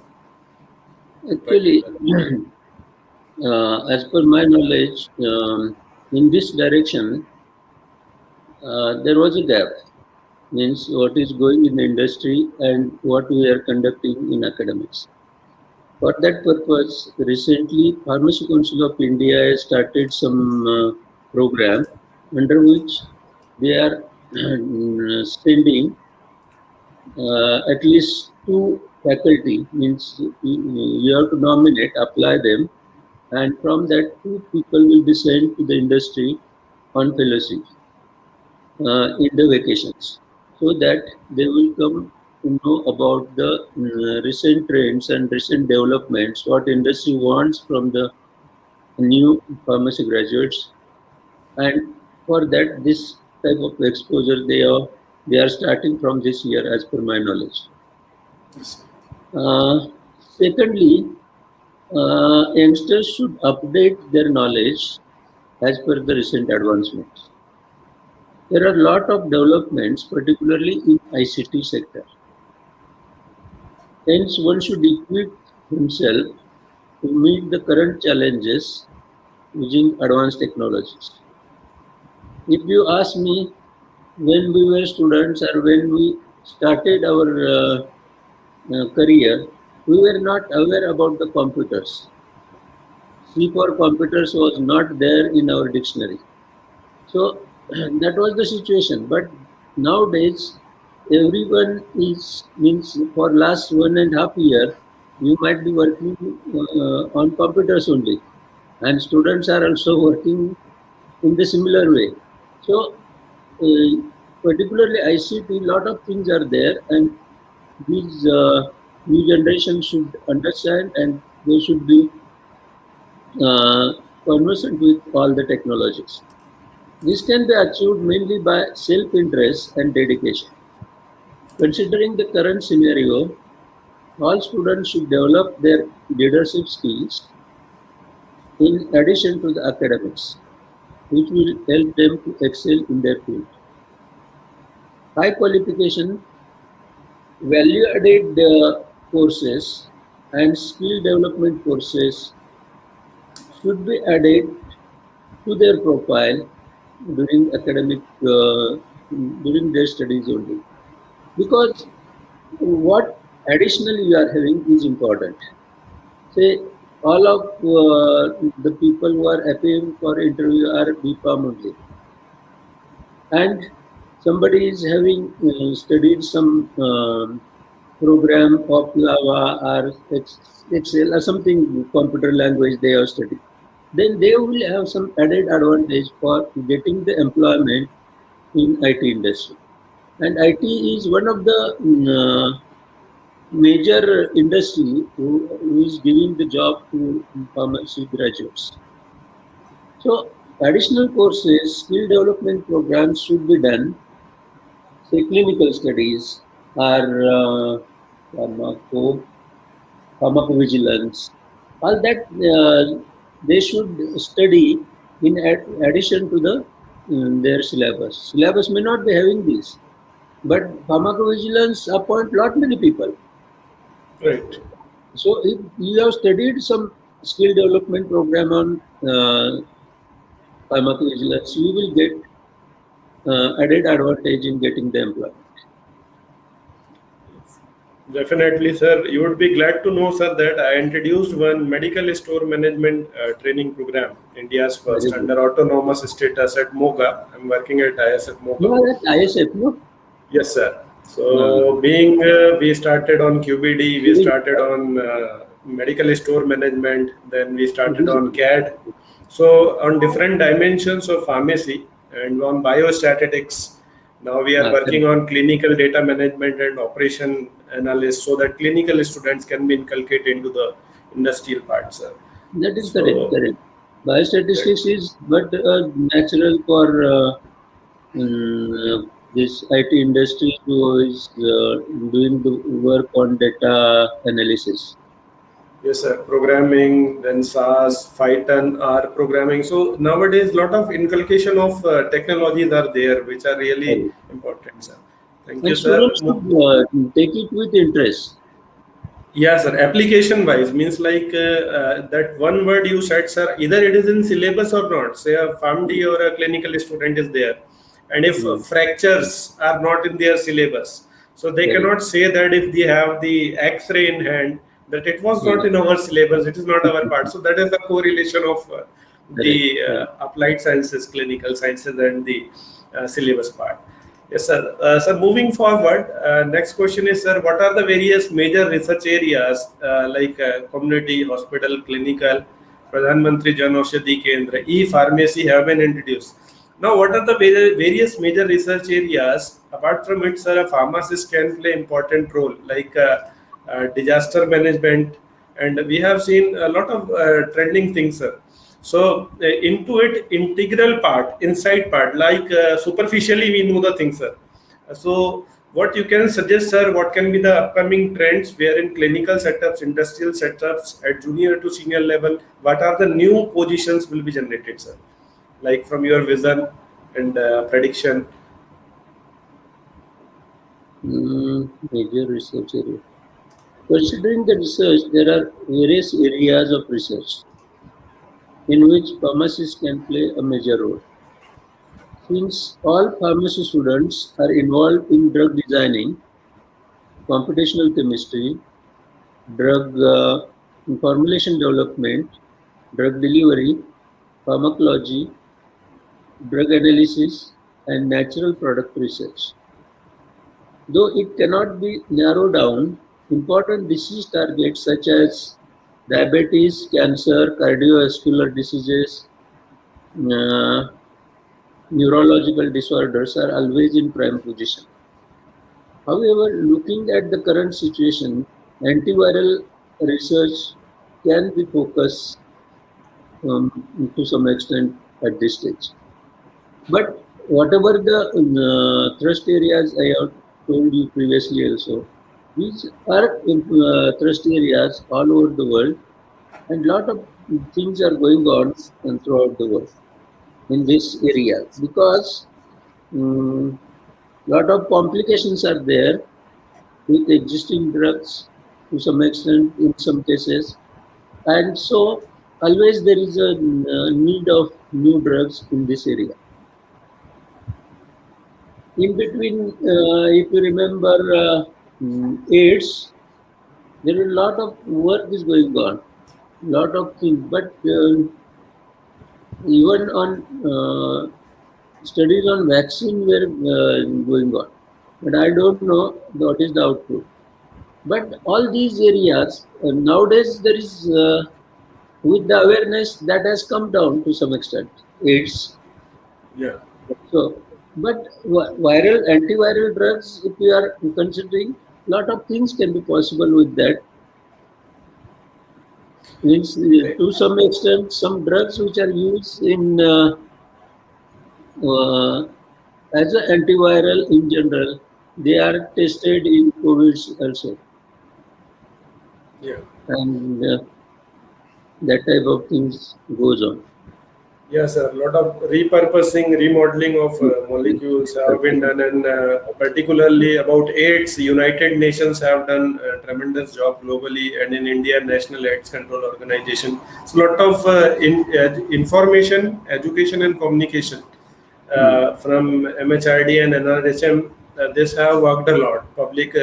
Actually, as per my knowledge, in this direction, there was a gap. Means what is going in the industry and what we are conducting in academics. For that purpose, recently Pharmacy Council of India has started some program under which they are sending at least 2 faculty, means you have to nominate, apply them, and from that 2 people will be sent to the industry on fellowship in the vacations, so that they will come to know about the recent trends and recent developments, what industry wants from the new pharmacy graduates, and for that this type of exposure they are starting from this year, as per my knowledge. Secondly, youngsters should update their knowledge as per the recent advancements. There are a lot of developments, particularly in ICT sector. Hence, one should equip himself to meet the current challenges using advanced technologies. If you ask me, when we were students or when we started our career, we were not aware about the computers. C for computers was not there in our dictionary. So that was the situation. But nowadays, everyone is means for last 1.5 year, you might be working on computers only, and students are also working in the similar way. So uh, particularly ICT, lot of things are there, and these new generation should understand, and they should be conversant with all the technologies. This can be achieved mainly by self-interest and dedication. Considering the current scenario, all students should develop their leadership skills in addition to the academics, which will help them to excel in their field. High qualification, value-added courses and skill development courses should be added to their profile during during their studies only, because what additionally you are having is important. Say all of the people who are appearing for interview are BPharm only, and somebody is having studied some program of Java or Excel or something computer language they have studied, then they will have some added advantage for getting the employment in IT industry. And IT is one of the major industry who is giving the job to pharmacy graduates. So additional courses, skill development programs should be done. Say clinical studies or pharmacovigilance. All that they should study in addition to the their syllabus. Syllabus may not be having this, but pharmacovigilance appoint lot many people. Right. So if you have studied some skill development program on pharmacovigilance, you will get added advantage in getting the employment. Definitely, sir. You would be glad to know, sir, that I introduced one medical store management training program, India's Very first, good. under autonomous status at MOGA. I'm working at ISF You MOGA. are at ISF, no? Yes, sir. So, being we started on QBD, we started on medical store management, then we started on CAD. So, on different dimensions of pharmacy and on biostatistics, now we are working on clinical data management and operation analysis, so that clinical students can be inculcated into the industrial part, sir. That is correct. So, Correct. Biostatistics is but natural for this IT industry who is doing the work on data analysis. yes, sir. Programming, then SAS, Python are programming. So nowadays, lot of inculcation of technologies are there, which are really important, sir. Thank you, And sir. students should take it with interest. Yeah, sir. Application wise means like that one word you said, sir. Either it is in syllabus or not. Say a PharmD or a clinical student is there, and if fractures are not in their syllabus, so they cannot say that if they have the X-ray in hand that it was not in our syllabus. It is not our part. So that is the correlation of the applied sciences, clinical sciences, and the syllabus part. Yes, sir. Sir, moving forward, next question is, sir, what are the various major research areas like community, hospital, clinical, Pradhan Mantri Jan Aushadhi Kendra, e-pharmacy have been introduced. Now, what are the various major research areas? Apart from it, sir, a pharmacist can play important role like disaster management, and we have seen a lot of trending things, sir. So into it, integral part, inside part, like superficially we know the things, sir. So what you can suggest, sir, what can be the upcoming trends where in clinical setups, industrial setups at junior to senior level, what are the new positions will be generated, sir? Like from your vision and prediction. Major research area. Considering the research, there are various areas of research in which pharmacists can play a major role. Since all pharmacy students are involved in drug designing, computational chemistry, drug formulation development, drug delivery, pharmacology, drug analysis, and natural product research. Though it cannot be narrowed down, important disease targets such as diabetes, cancer, cardiovascular diseases, uh, neurological disorders are always in prime position. However, looking at the current situation, antiviral research can be focused to some extent at this stage. But whatever the thrust areas I have told you previously also, these are thrust areas all over the world, and lot of things are going on throughout the world in this area because lot of complications are there with existing drugs to some extent in some cases, and so always there is a need of new drugs in this area. In between, if you remember AIDS, there is a lot of work is going on, lot of things, but even on studies on vaccine were going on. But I don't know what is the output. But all these areas, nowadays there is, with the awareness that has come down to some extent, AIDS. Yeah. So, but antiviral drugs, if you are considering, lot of things can be possible with that. Means to some extent, some drugs which are used in as an antiviral in general, they are tested in COVID also, Yeah. and that type of things goes on. Yes, sir. A lot of repurposing, remodeling of molecules have been done, and particularly about AIDS, United Nations have done a tremendous job globally, and in India, National AIDS Control Organization. So, lot of information, education, and communication from MHRD and NRHM. This have worked a lot. Public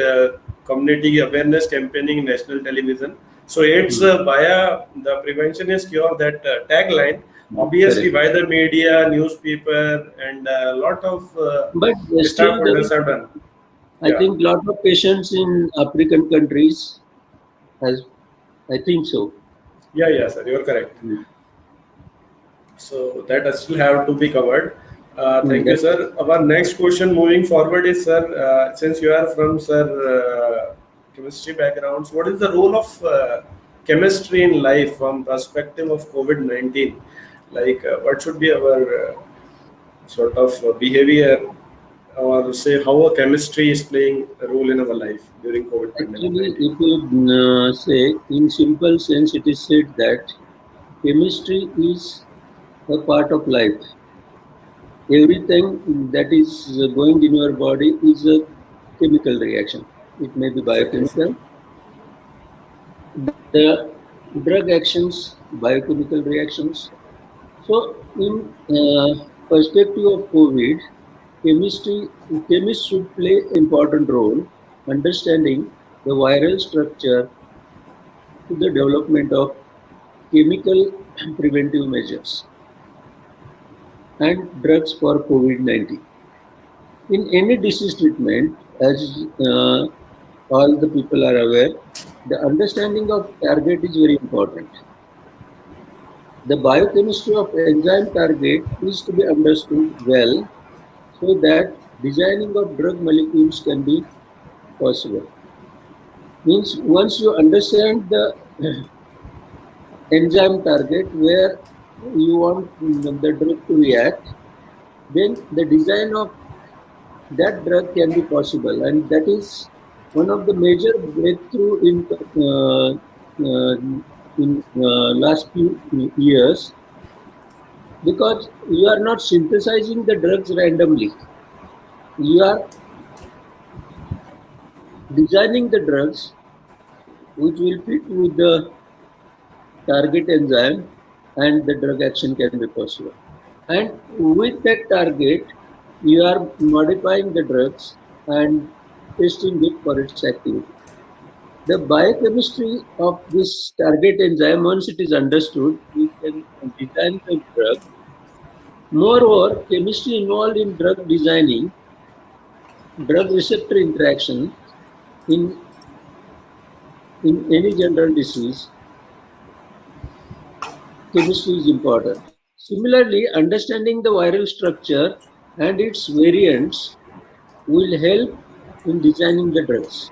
community awareness campaigning, national television. So, AIDS via the prevention is cure, that tagline. Obviously, by the media, newspaper, and a lot of But still, stakeholders have done. I think lot of patients in African countries has, I think so. Yeah, sir, you're correct. So that still have to be covered. Thank you, sir. Our next question moving forward is, sir, since you are from, sir, chemistry backgrounds, what is the role of chemistry in life from perspective of COVID-19? Like, what should be our sort of behavior, or say how a chemistry is playing a role in our life during COVID Actually, pandemic? if you say in simple sense, it is said that chemistry is a part of life. Everything that is going in your body is a chemical reaction. It may be biochemical. The drug actions, biochemical reactions. So, in perspective of COVID, chemists should play an important role understanding the viral structure to the development of chemical preventive measures and drugs for COVID-19. In any disease treatment, as all the people are aware, the understanding of target is very important. The biochemistry of enzyme target is to be understood well so that designing of drug molecules can be possible. Means once you understand the enzyme target where you want the drug to react, then the design of that drug can be possible, and that is one of the major breakthrough in last few years, because you are not synthesizing the drugs randomly. You are designing the drugs which will fit with the target enzyme, and the drug action can be possible. And with that target, you are modifying the drugs and testing it for its activity. The biochemistry of this target enzyme, once it is understood, we can design the drug. Moreover, chemistry involved in drug designing, drug receptor interaction in any general disease, chemistry is important. Similarly, understanding the viral structure and its variants will help in designing the drugs.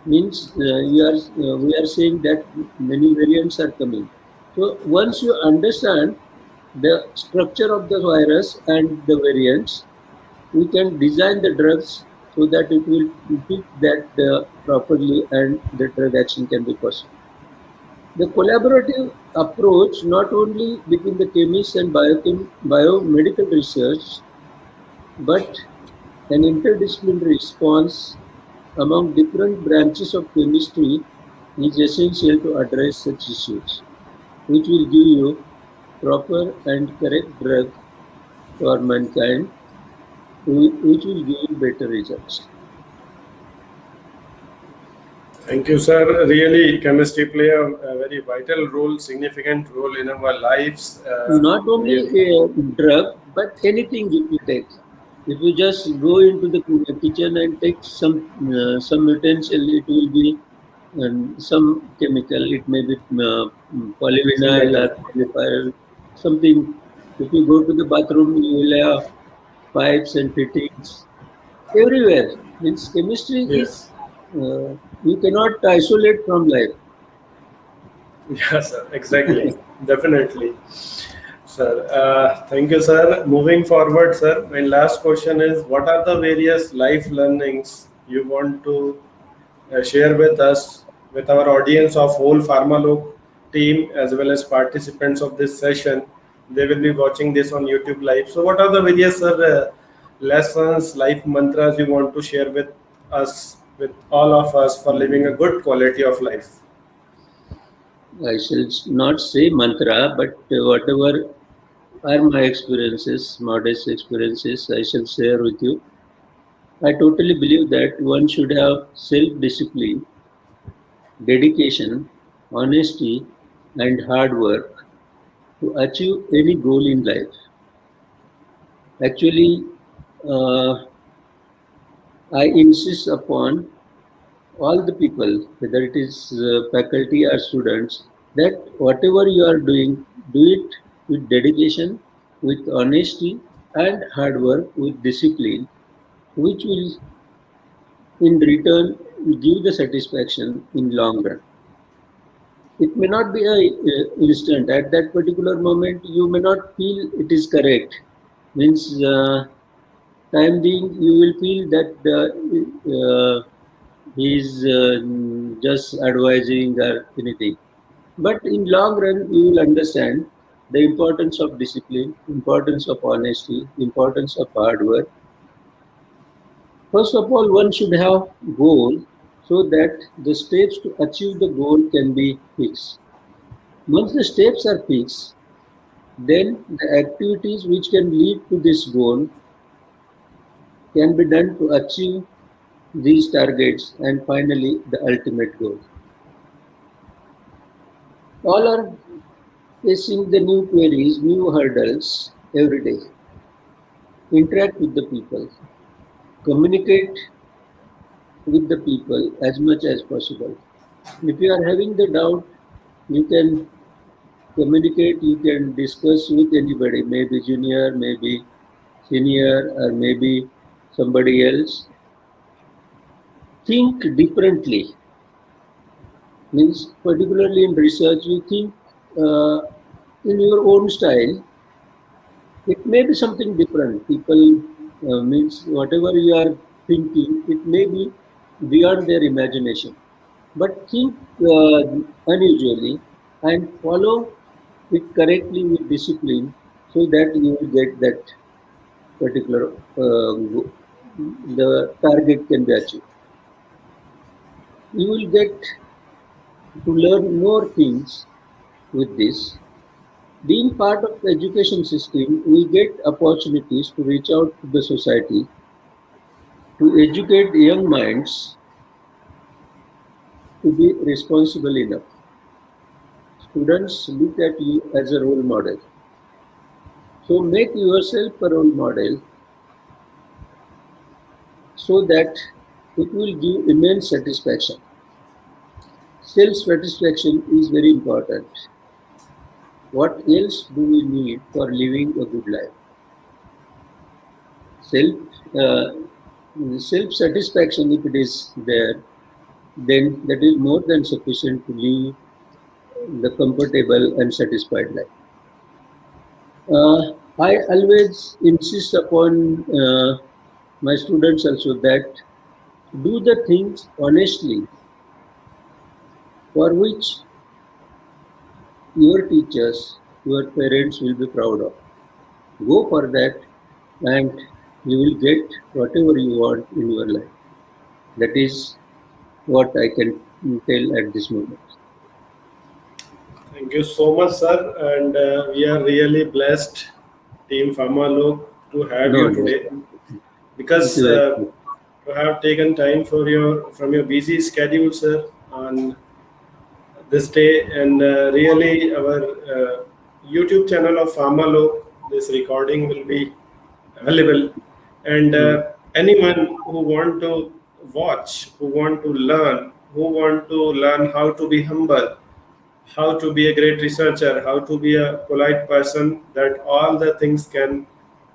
Means we are saying that many variants are coming. So once you understand the structure of the virus and the variants, we can design the drugs so that it will fit that properly and the drug action can be possible. The collaborative approach not only between the chemists and biomedical research, but an interdisciplinary response among different branches of chemistry is essential to address such issues, which will give you proper and correct drug for mankind, which will give you better results. Thank you, sir. Really, chemistry play a very vital role, significant role in our lives. Not only a drug, but anything if you take. If you just go into the kitchen and take some utensil, it will be some chemical. It may be polyvinyl or polypyrrole, something. If you go to the bathroom, you will have pipes and fittings everywhere. Means chemistry is you cannot isolate from life. Yes, sir. Exactly. Definitely. Sir, thank you, sir. Moving forward, sir, my last question is: what are the various life learnings you want to share with us, with our audience of whole Pharmalok team, as well as participants of this session? They will be watching this on YouTube Live. So, what are the various lessons, life mantras you want to share with us, with all of us, for living a good quality of life? I shall not say mantra, but whatever are my experiences, modest experiences, I shall share with you. I totally believe that one should have self-discipline, dedication, honesty, and hard work to achieve any goal in life. Actually, I insist upon all the people, whether it is faculty or students, that whatever you are doing, do it with dedication, with honesty, and hard work, with discipline, which will in return give the satisfaction in long run. It may not be a instant. At that particular moment, you may not feel it is correct. Means time being, you will feel that he is just advising or anything. But in long run, you will understand the importance of discipline, importance of honesty, importance of hard work. First of all, one should have goal so that the steps to achieve the goal can be fixed. Once the steps are fixed, then the activities which can lead to this goal can be done to achieve these targets and finally the ultimate goal. All are facing the new queries, new hurdles every day. Interact with the people, communicate with the people as much as possible. If you are having the doubt, you can communicate, you can discuss with anybody, maybe junior, maybe senior, or maybe somebody else. Think differently. Means particularly in research, you think in your own style. It may be something different. People means whatever you are thinking, it may be beyond their imagination. But think unusually and follow it correctly with discipline so that you will get that particular the target can be achieved. You will get to learn more things with this. Being part of the education system, we get opportunities to reach out to the society, to educate young minds, to be responsible enough. Students look at you as a role model. So make yourself a role model so that it will give immense satisfaction. Self-satisfaction is very important. What else do we need for living a good life? Self-satisfaction, if it is there, then that is more than sufficient to live the comfortable and satisfied life. I always insist upon my students also that do the things honestly for which your teachers, your parents will be proud of. Go for that and you will get whatever you want in your life. That is what I can tell at this moment. Thank you so much, sir. And we are really blessed, Team Pharmalok, to have No, you no. today, Thank because you very much. you have taken time from your busy schedule, sir, on this day. And really, our YouTube channel of Pharmalok, this recording will be available. And anyone who want to watch, who want to learn how to be humble, how to be a great researcher, how to be a polite person, that all the things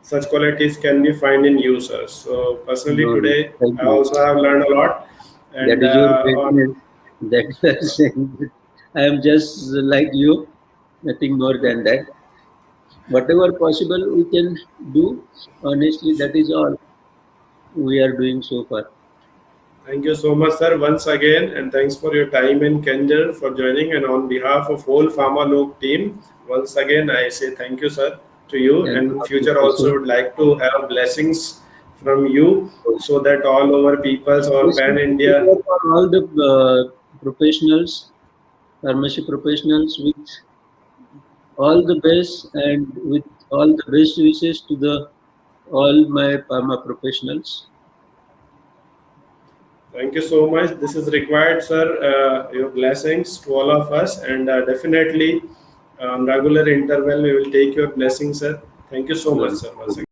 such qualities can be found in users. So personally No, no. today, Thank I you. also have learned a lot. And That is your on greatness. That you are saying. I am just like you, nothing more than that. Whatever possible we can do, honestly, that is all we are doing so far. Thank you so much, sir, once again, and thanks for your time and candor for joining. And on behalf of whole Pharmalok team, once again, I say thank you, sir, to you. Thank And you, in future Professor. also would like to have blessings from you, so that all our peoples, all This pan is India. for all the professionals, pharmacy professionals, with all the best and with all the best wishes to the all my pharma professionals. Thank you so much. This is required, sir. Your blessings to all of us, and definitely on regular interval we will take your blessings, sir. Thank you so much, sir. Once again.